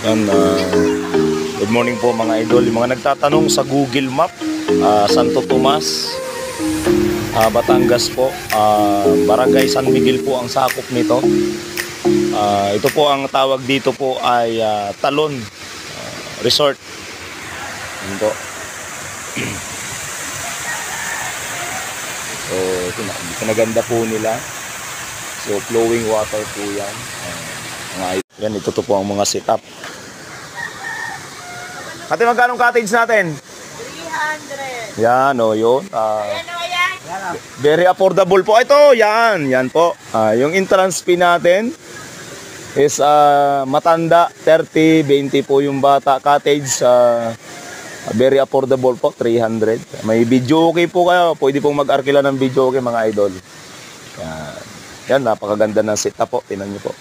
Yan, good morning po mga idol. Yung mga nagtatanong sa Google Map, Santo Tomas, Batangas po, Barangay San Miguel po ang sakop nito. Ito po ang tawag dito po ay Talon Resort. Yan po. So, pinaganda po nila. So, flowing water po yan. Yan, ito po ang mga setup. Ate, magkano cottage natin? 300. Yan, o yun. Ayan o, yan. Very affordable po. Ito, yan. Yan po. Yung entrance fee natin is matanda, 30, 20 po yung bata. Cottage, very affordable po, 300. May video okay po kayo. Pwede pong mag-arkila ng video okay mga idol. Yan. Yan, napakaganda ng setup po. Tingnan niyo po.